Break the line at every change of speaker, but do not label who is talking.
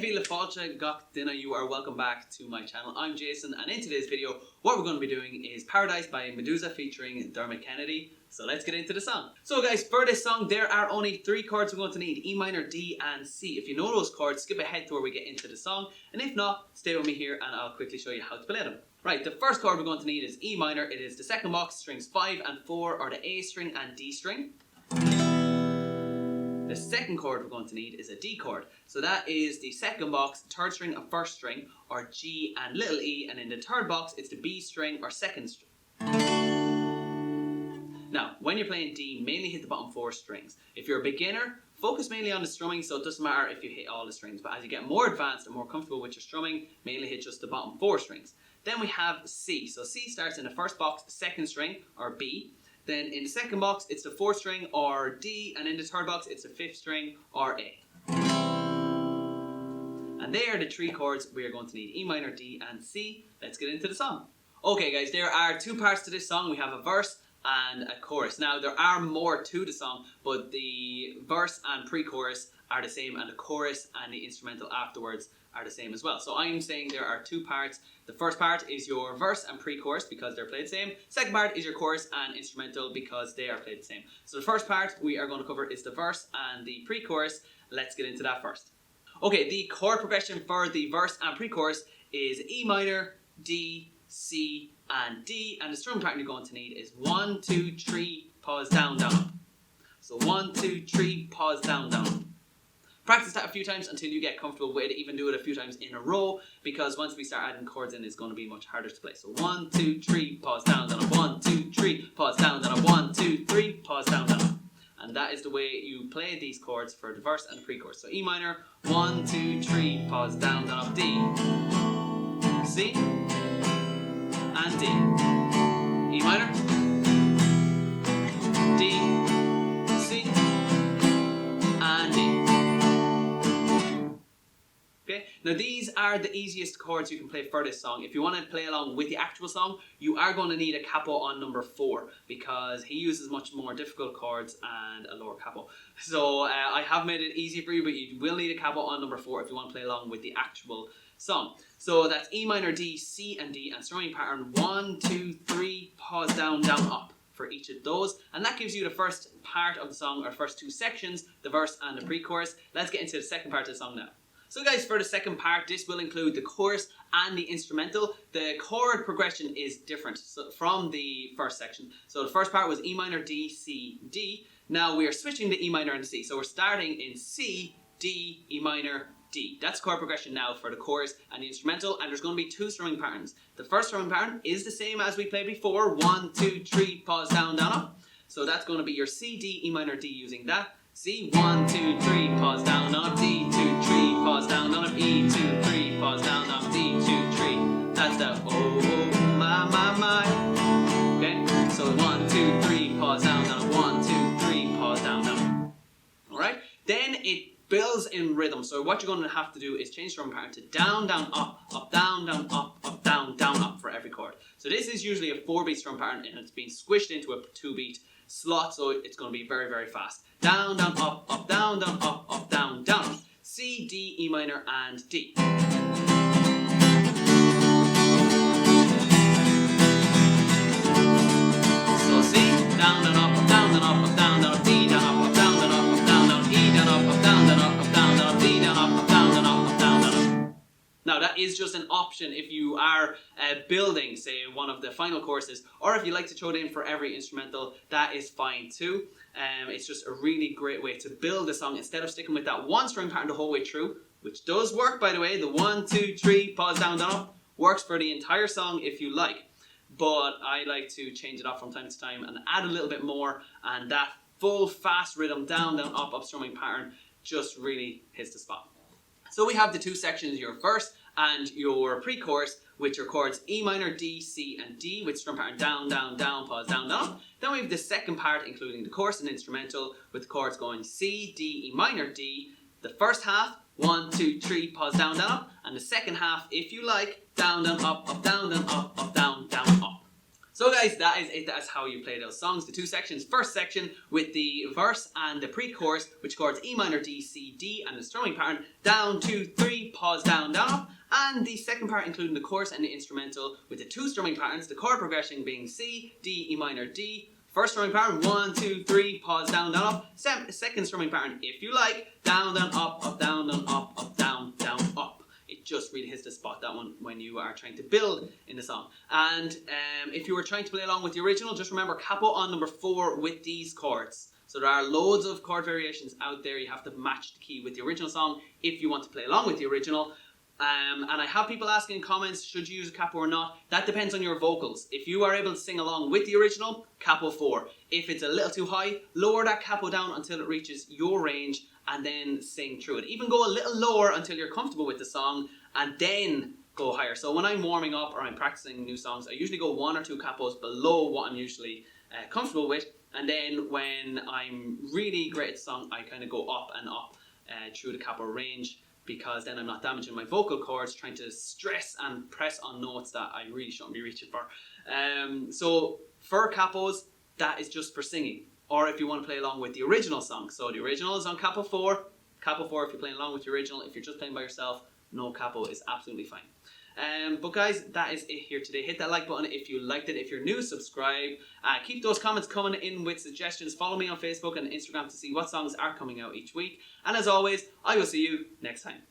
Vila Falcha Gok Dina, you are welcome back to my channel. I'm Jason, and in today's video what we're going to be doing is Paradise by Meduza featuring Dermot Kennedy. So let's get into the song. So guys, for this song there are only 3 chords we're going to need: E minor, D and C. If you know those chords, skip ahead to where we get into the song, and if not, stay with me here and I'll quickly show you how to play them. Right, the first chord we're going to need is E minor. It is the second box, strings 5 and 4 are the A string and D string. The second chord we're going to need is a D chord. So that is the second box, third string and first string, or G and little e, and in the third box it's the B string or second string. Now, when you're playing D, mainly hit the bottom 4 strings. If you're a beginner, focus mainly on the strumming, so it doesn't matter if you hit all the strings. But as you get more advanced and more comfortable with your strumming, mainly hit just the bottom 4 strings. Then we have C. So C starts in the first box, second string, or B. Then in the second box, it's the 4th string, or D, and in the third box, it's the 5th string, or A. And they are the 3 chords we are going to need: E minor, D, and C. Let's get into the song. Okay guys, there are 2 parts to this song. We have a verse and a chorus. Now, there are more to the song, but the verse and pre-chorus are the same, and the chorus and the instrumental afterwards are the same as well. So I'm saying there are 2 parts. The first part is your verse and pre-chorus because they're played the same. Second part is your chorus and instrumental because they are played the same. So the first part we are going to cover is the verse and the pre-chorus. Let's get into that first. Okay, the chord progression for the verse and pre-chorus is E minor, D, C, and D, and the strumming pattern you're going to need is 1, 2, 3, pause, down, down, up. So 1, 2, 3, pause, down, down, up. Practice that a few times until you get comfortable with it. Even do it a few times in a row, because once we start adding chords in, it's going to be much harder to play. So 1, 2, 3, pause, down, down, up. 1, 2, 3, pause, down, down, up. 1, 2, 3, pause, down, down, up. And that is the way you play these chords for the verse and the pre-chorus. So E minor, 1, 2, 3, pause, down, down, up. D, C, and D. E minor, D, C, and D. Okay, now these are the easiest chords you can play for this song. If you want to play along with the actual song, you are going to need a capo on number 4 because he uses much more difficult chords and a lower capo. So I have made it easy for you, but you will need a capo on number 4 if you want to play along with the actual song. So that's E minor, D, C, and D, and strumming pattern 1, 2, 3, pause, down, down, up for each of those. And that gives you the first part of the song, or first 2 sections, the verse and the pre-chorus. Let's get into the second part of the song now. So guys, for the second part, this will include the chorus and the instrumental. The chord progression is different from the first section. So the first part was E minor, D, C, D. Now we are switching to E minor and C. So we're starting in C, D, E minor, D. That's chord progression now for the chorus and the instrumental, and there's going to be 2 strumming patterns. The first strumming pattern is the same as we played before: 1, 2, 3, pause, down, down, up. So that's going to be your C, D, E minor, D using that. C, 1, 2, 3, pause, down, down, up. D, 2, 3, pause, down, down, up. E, 2, 3, pause, down, down, up. D, 2, 3. That's the oh, my, my, my. Okay, so 1, 2, 3, pause, down, down, up. 1, 2, 3, pause, down, down. Alright, then it builds in rhythm. So what you're going to have to do is change strumming pattern to down, down, up, down, up, down, down, up for every chord. So this is usually a 4-beat strum pattern, and it's been squished into a 2-beat slot, so it's going to be very, very fast. Down, down, up, down, up, down, down. C, D, E minor, and D. So C, down, down, up, down, up, down, up, D, down, up, down, up, down, E, down, up, down, up, D, down, up, down, up. Now that is just an option if you are building, say, one of the final courses, or if you like to throw it in for every instrumental, that is fine too. It's just a really great way to build a song instead of sticking with that 1 string pattern the whole way through, which does work, by the way. The 1, 2, 3, pause, down, down, up works for the entire song if you like, but I like to change it up from time to time and add a little bit more, and that full fast rhythm down, down, up strumming pattern just really hits the spot. So we have the 2 sections, your verse and your pre-chorus, with your chords E minor, D, C, and D, with strum pattern down, down, down, pause, down, down. Then we have the second part, including the chorus and instrumental, with the chords going C, D, E minor, D. The first half, 1, 2, 3, pause, down, down, up. And the second half, if you like, down, down, up, down, up, down, down, up. So guys, guys, that is it. That's how you play those songs. The two sections. First section with the verse and the pre-chorus, which chords E minor, D, C, D, and the strumming pattern. Down, 2, 3, pause, down, down, up. And the second part, including the chorus and the instrumental, with the two strumming patterns, the chord progression being C, D, E minor, D. First strumming pattern, 1, 2, 3, pause, down, down, up. Second strumming pattern, if you like, down, down, up, down, down, up, down, down, up. It just really hits the spot, that one, when you are trying to build in the song. And if you were trying to play along with the original, just remember capo on number 4 with these chords. So there are loads of chord variations out there. You have to match the key with the original song if you want to play along with the original. And I have people asking in comments, should you use a capo or not? That depends on your vocals. If you are able to sing along with the original, capo 4. If it's a little too high, lower that capo down until it reaches your range and then sing through it. Even go a little lower until you're comfortable with the song and then go higher. So when I'm warming up or I'm practicing new songs, I usually go 1 or 2 capos below what I'm usually comfortable with. And then when I'm really great at the song, I kind of go up and up through the capo range, because then I'm not damaging my vocal cords trying to stress and press on notes that I really shouldn't be reaching for. So for capos, that is just for singing. Or if you want to play along with the original song. So the original is on capo 4. Capo 4 if you're playing along with the original. If you're just playing by yourself, no capo is absolutely fine. But guys, that is it here today. Hit that like button if you liked it. If you're new, subscribe. Keep those comments coming in with suggestions. Follow me on Facebook and Instagram to see what songs are coming out each week. And as always, I will see you next time.